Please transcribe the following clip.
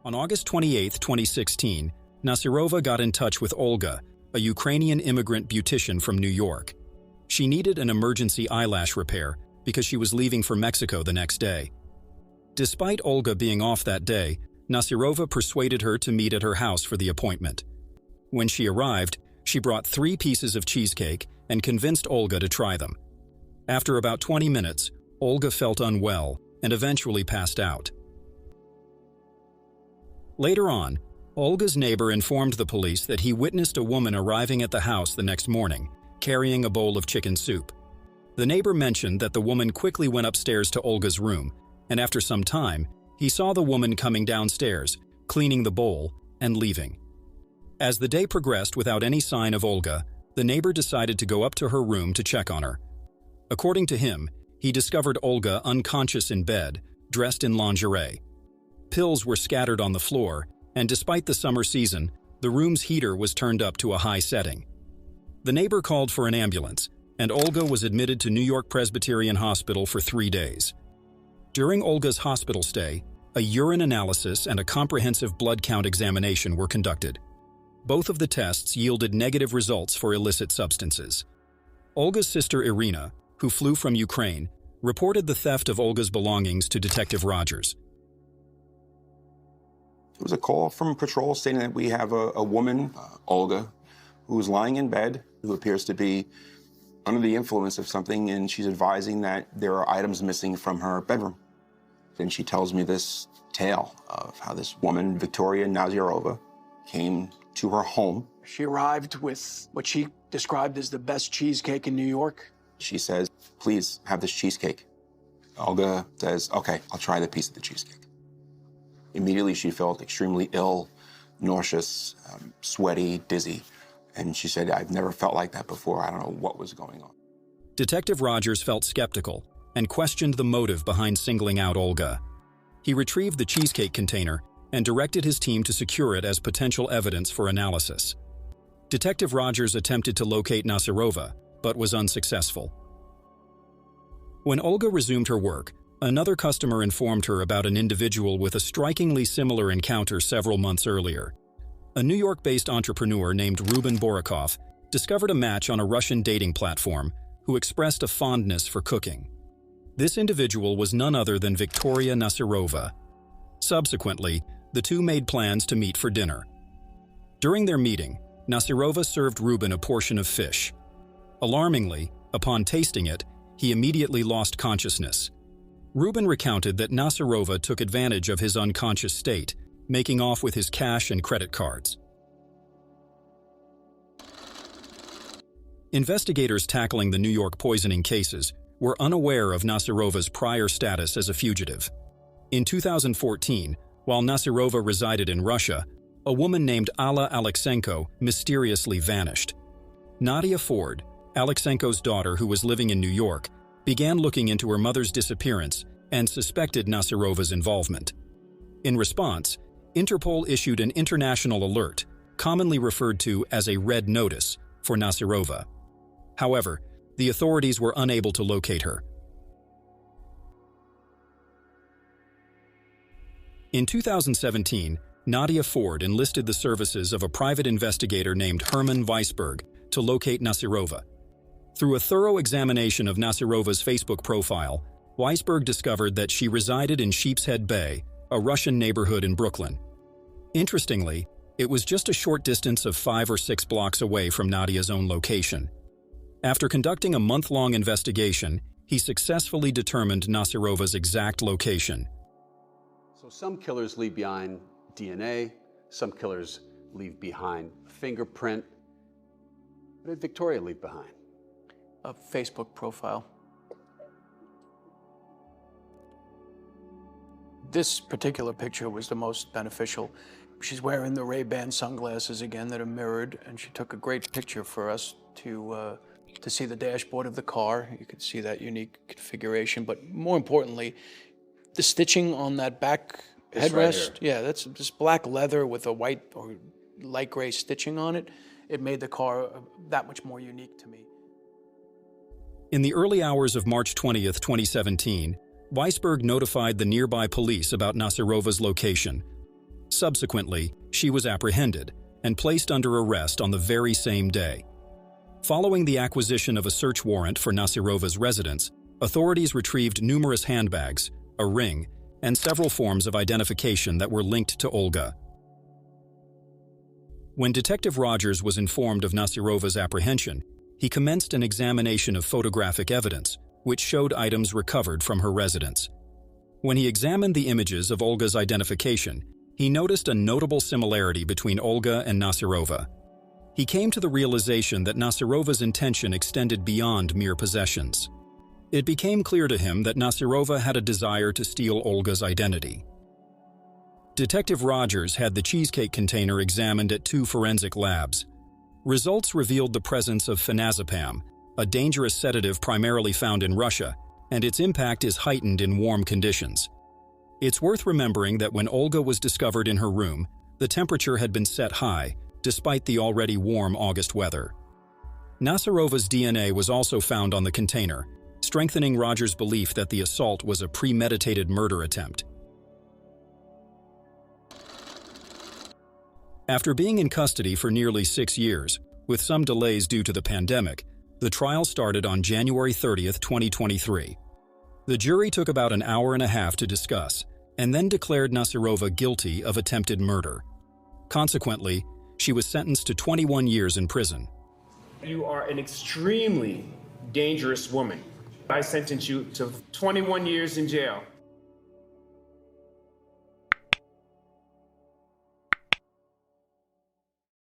On August 28, 2016, Nasyrova got in touch with Olga, a Ukrainian immigrant beautician from New York. She needed an emergency eyelash repair because she was leaving for Mexico the next day. Despite Olga being off that day, Nasyrova persuaded her to meet at her house for the appointment. When she arrived, she brought 3 pieces of cheesecake and convinced Olga to try them. After about 20 minutes, Olga felt unwell and eventually passed out. Later on, Olga's neighbor informed the police that he witnessed a woman arriving at the house the next morning, carrying a bowl of chicken soup. The neighbor mentioned that the woman quickly went upstairs to Olga's room, and after some time, he saw the woman coming downstairs, cleaning the bowl, and leaving. As the day progressed without any sign of Olga, the neighbor decided to go up to her room to check on her. According to him, he discovered Olga unconscious in bed, dressed in lingerie. Pills were scattered on the floor, and despite the summer season, the room's heater was turned up to a high setting. The neighbor called for an ambulance, and Olga was admitted to New York Presbyterian Hospital for 3 days. During Olga's hospital stay, a urine analysis and a comprehensive blood count examination were conducted. Both of the tests yielded negative results for illicit substances. Olga's sister Irina, who flew from Ukraine, reported the theft of Olga's belongings to Detective Rogers. It was a call from patrol stating that we have a woman, Olga, who's lying in bed, who appears to be under the influence of something, and she's advising that there are items missing from her bedroom. Then she tells me this tale of how this woman, Viktoria Nasyrova, came to her home. She arrived with what she described as the best cheesecake in New York. She says, "Please have this cheesecake." Olga says, "Okay, I'll try the piece of the cheesecake." Immediately, she felt extremely ill, nauseous, sweaty, dizzy. And she said, "I've never felt like that before. I don't know what was going on." Detective Rogers felt skeptical and questioned the motive behind singling out Olga. He retrieved the cheesecake container and directed his team to secure it as potential evidence for analysis. Detective Rogers attempted to locate Nasyrova, but was unsuccessful. When Olga resumed her work, another customer informed her about an individual with a strikingly similar encounter several months earlier. A New York-based entrepreneur named Ruben Borakov discovered a match on a Russian dating platform who expressed a fondness for cooking. This individual was none other than Viktoria Nasyrova. Subsequently, the two made plans to meet for dinner. During their meeting, Nasyrova served Ruben a portion of fish. Alarmingly, upon tasting it, he immediately lost consciousness. Ruben recounted that Nasyrova took advantage of his unconscious state, making off with his cash and credit cards. Investigators tackling the New York poisoning cases were unaware of Nasyrova's prior status as a fugitive. In 2014, while Nasyrova resided in Russia, a woman named Alla Alexenko mysteriously vanished. Nadia Ford, Alexenko's daughter who was living in New York, began looking into her mother's disappearance and suspected Nasyrova's involvement. In response, Interpol issued an international alert, commonly referred to as a red notice, for Nasyrova. However, the authorities were unable to locate her. In 2017, Nadia Ford enlisted the services of a private investigator named Herman Weisberg to locate Nasyrova. Through a thorough examination of Nasyrova's Facebook profile, Weisberg discovered that she resided in Sheepshead Bay, a Russian neighborhood in Brooklyn. Interestingly, it was just a short distance of 5 or 6 blocks away from Nadia's own location. After conducting a month-long investigation, he successfully determined Nasyrova's exact location. So some killers leave behind DNA, some killers leave behind a fingerprint. What did Viktoria leave behind? A Facebook profile. This particular picture was the most beneficial. She's wearing the Ray-Ban sunglasses again that are mirrored, and she took a great picture for us to see the dashboard of the car. You could see that unique configuration, but more importantly, the stitching on that back headrest. Right, yeah, that's just black leather with a white or light gray stitching on it. It made the car that much more unique to me. In the early hours of March 20th, 2017, Weisberg notified the nearby police about Nasyrova's location. Subsequently, she was apprehended and placed under arrest on the very same day. Following the acquisition of a search warrant for Nasyrova's residence, authorities retrieved numerous handbags, a ring, and several forms of identification that were linked to Olga. When Detective Rogers was informed of Nasyrova's apprehension, he commenced an examination of photographic evidence, which showed items recovered from her residence. When he examined the images of Olga's identification, he noticed a notable similarity between Olga and Nasyrova. He came to the realization that Nasyrova's intention extended beyond mere possessions. It became clear to him that Nasyrova had a desire to steal Olga's identity. Detective Rogers had the cheesecake container examined at 2 forensic labs. Results revealed the presence of phenazepam, a dangerous sedative primarily found in Russia, and its impact is heightened in warm conditions. It's worth remembering that when Olga was discovered in her room, the temperature had been set high, despite the already warm August weather. Nasyrova's DNA was also found on the container, strengthening Rogers' belief that the assault was a premeditated murder attempt. After being in custody for nearly 6 years, with some delays due to the pandemic, the trial started on January 30, 2023. The jury took about an hour and a half to discuss, and then declared Nasyrova guilty of attempted murder. Consequently, she was sentenced to 21 years in prison. You are an extremely dangerous woman. I sentence you to 21 years in jail.